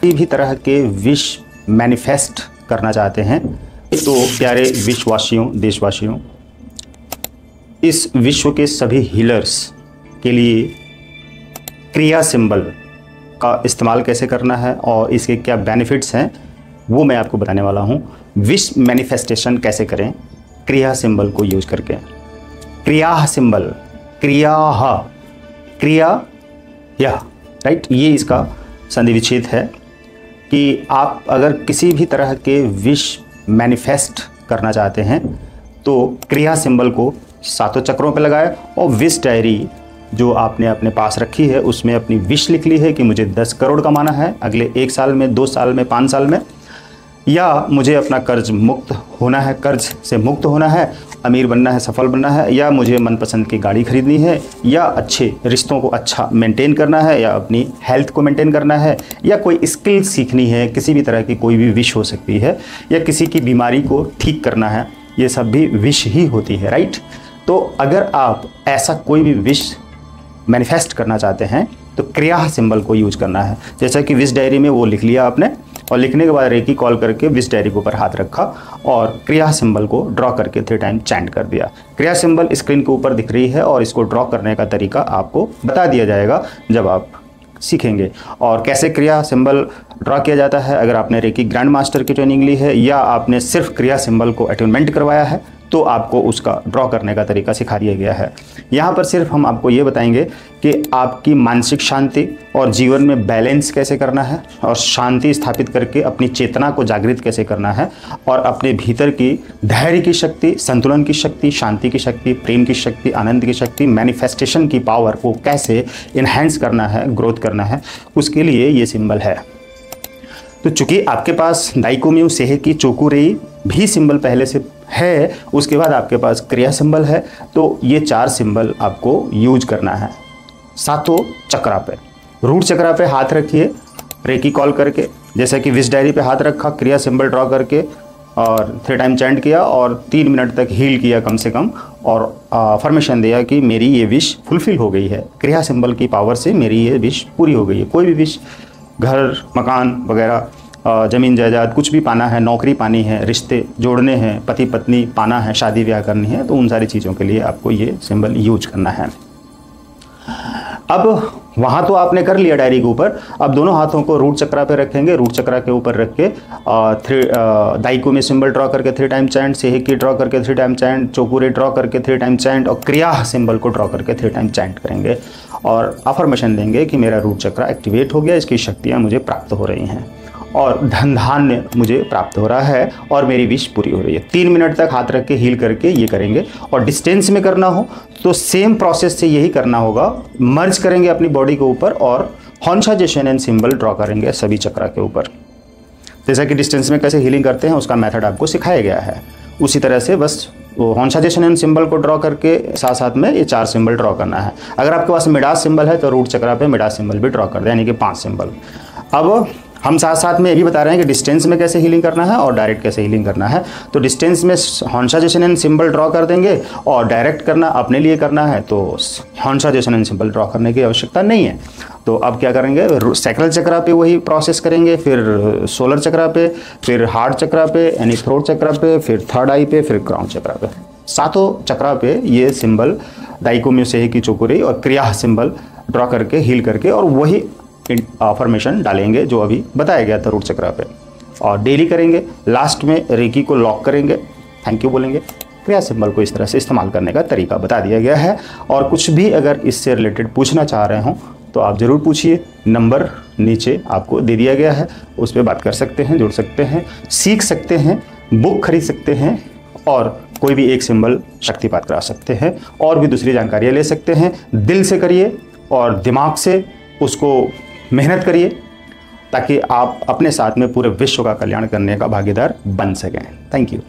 किसी भी तरह के विश मैनिफेस्ट करना चाहते हैं तो प्यारे विश्ववासियों, देशवासियों, इस विश्व के सभी हीलर्स के लिए क्रिया सिंबल का इस्तेमाल कैसे करना है और इसके क्या बेनिफिट्स हैं वो मैं आपको बताने वाला हूँ। विश मैनिफेस्टेशन कैसे करें क्रिया सिंबल को यूज करके। क्रिया सिंबल, क्रिया राइट, ये इसका संधि विच्छेद है कि आप अगर किसी भी तरह के विश मैनिफेस्ट करना चाहते हैं तो क्रिया सिंबल को 7 चक्रों पे लगाएं और विश डायरी जो आपने अपने पास रखी है उसमें अपनी विश लिख ली है कि मुझे 10 करोड़ कमाना है अगले 1 साल में, 2 साल में, 5 साल में, या मुझे अपना कर्ज मुक्त होना है, कर्ज से मुक्त होना है, अमीर बनना है, सफल बनना है, या मुझे मनपसंद की गाड़ी खरीदनी है, या अच्छे रिश्तों को अच्छा मेंटेन करना है, या अपनी हेल्थ को मेंटेन करना है, या कोई स्किल सीखनी है, किसी भी तरह की कोई भी विश हो सकती है, या किसी की बीमारी को ठीक करना है, ये सब भी विश ही होती है, राइट। तो अगर आप ऐसा कोई भी विश मैनिफेस्ट करना चाहते हैं तो क्रिया सिंबल को यूज करना है। जैसा कि विश डायरी में वो लिख लिया आपने और लिखने के बाद रेकी कॉल करके विश डायरी के ऊपर हाथ रखा और क्रिया सिंबल को ड्रॉ करके 3 टाइम चैंट कर दिया। क्रिया सिंबल स्क्रीन के ऊपर दिख रही है और इसको ड्रॉ करने का तरीका आपको बता दिया जाएगा जब आप सीखेंगे। और कैसे क्रिया सिंबल ड्रॉ किया जाता है, अगर आपने रेकी ग्रैंड मास्टर की ट्रेनिंग ली है या आपने सिर्फ क्रिया सिंबल को अटेनमेंट करवाया है तो आपको उसका ड्रॉ करने का तरीका सिखा दिया गया है। यहाँ पर सिर्फ हम आपको ये बताएंगे कि आपकी मानसिक शांति और जीवन में बैलेंस कैसे करना है और शांति स्थापित करके अपनी चेतना को जागृत कैसे करना है और अपने भीतर की धैर्य की शक्ति, संतुलन की शक्ति, शांति की शक्ति, प्रेम की शक्ति, आनंद की शक्ति, मैनिफेस्टेशन की पावर को कैसे इन्हेंस करना है, ग्रोथ करना है, उसके लिए ये सिंबल है। तो चूंकि आपके पास दाइकोम्यू सेहेकी चोकुरेई भी सिंबल पहले से है, उसके बाद आपके पास क्रिया सिंबल है, तो ये 4 सिंबल आपको यूज करना है 7 चक्रा पे। रूट चक्रा पे हाथ रखिए रेकी कॉल करके, जैसा कि विश डायरी पे हाथ रखा, क्रिया सिंबल ड्रॉ करके और 3 टाइम चैंट किया और 3 मिनट तक हील किया कम से कम, और फॉर्मेशन दिया कि मेरी ये विश फुलफिल हो गई है, क्रिया सिंबल की पावर से मेरी ये विश पूरी हो गई है। कोई भी विश, घर, मकान वगैरह, ज़मीन जायदाद, कुछ भी पाना है, नौकरी पानी है, रिश्ते जोड़ने हैं, पति पत्नी पाना है, शादी ब्याह करनी है, तो उन सारी चीज़ों के लिए आपको ये सिंबल यूज करना है। अब वहाँ तो आपने कर लिया डायरी के ऊपर, अब दोनों हाथों को रूट चक्रा पे रखेंगे, रूट चक्रा के ऊपर रख के दाइको में सिंबल ड्रॉ करके 3 टाइम चैंट, सेहेकी ड्रॉ करके 3 टाइम चैंट, चोकुरे ड्रॉ करके 3 टाइम चैंट और क्रिया सिंबल को ड्रॉ करके 3 टाइम चैंट करेंगे और अफर्मेशन देंगे कि मेरा रूट चक्रा एक्टिवेट हो गया, इसकी शक्तियाँ मुझे प्राप्त हो रही हैं और धन धान्य मुझे प्राप्त हो रहा है और मेरी विश पूरी हो रही है। 3 मिनट तक हाथ रख के हील करके ये करेंगे। और डिस्टेंस में करना हो तो सेम प्रोसेस से यही करना होगा, मर्ज करेंगे अपनी बॉडी के ऊपर और हॉन्शा जेशेनेन सिंबल ड्रॉ करेंगे सभी चक्रा के ऊपर। जैसा कि डिस्टेंस में कैसे हीलिंग करते हैं उसका मेथड आपको सिखाया गया है, उसी तरह से बस हॉन्शा जेशेनेन सिंबल को ड्रॉ करके साथ साथ में ये 4 सिंबल ड्रॉ करना है। अगर आपके पास मिडास सिंबल है तो रूट चक्रा पे मिडास सिंबल भी ड्रॉ कर दें, यानी कि 5 सिंबल। अब हम साथ साथ में ये भी बता रहे हैं कि डिस्टेंस में कैसे हीलिंग करना है और डायरेक्ट कैसे हीलिंग करना है। तो डिस्टेंस में हॉन्शा जेशेनेन सिंबल ड्रॉ कर देंगे और डायरेक्ट करना अपने लिए करना है तो हॉन्शा जेशेनेन सिंबल ड्रॉ करने की आवश्यकता नहीं है। तो अब क्या करेंगे, सैक्रल चक्रा पे वही प्रोसेस करेंगे, फिर सोलर चक्रा पे, फिर हार्ट चक्रा पे यानी थ्रोट चक्रा पे, फिर 3rd आई पे, फिर क्राउन चक्रा पे। 7 चक्रा पे ये सिंबल दाइकोम्यू सेहेकी चोकुरेई और क्रिया सिंबल ड्रॉ करके हील करके और वही फॉर्मेशन डालेंगे जो अभी बताया गया था रूट चक्रा पे, और डेली करेंगे। लास्ट में रेकी को लॉक करेंगे, थैंक यू बोलेंगे। क्रिया सिंबल को इस तरह से इस्तेमाल करने का तरीका बता दिया गया है। और कुछ भी अगर इससे रिलेटेड पूछना चाह रहे हों तो आप ज़रूर पूछिए, नंबर नीचे आपको दे दिया गया है, उस पर बात कर सकते हैं, जुड़ सकते हैं, सीख सकते हैं, बुक खरीद सकते हैं और कोई भी एक सिंबल शक्तिपात करा सकते हैं और भी दूसरी जानकारियाँ ले सकते हैं। दिल से करिए और दिमाग से उसको मेहनत करिए ताकि आप अपने साथ में पूरे विश्व का कल्याण करने का भागीदार बन सकें। Thank you.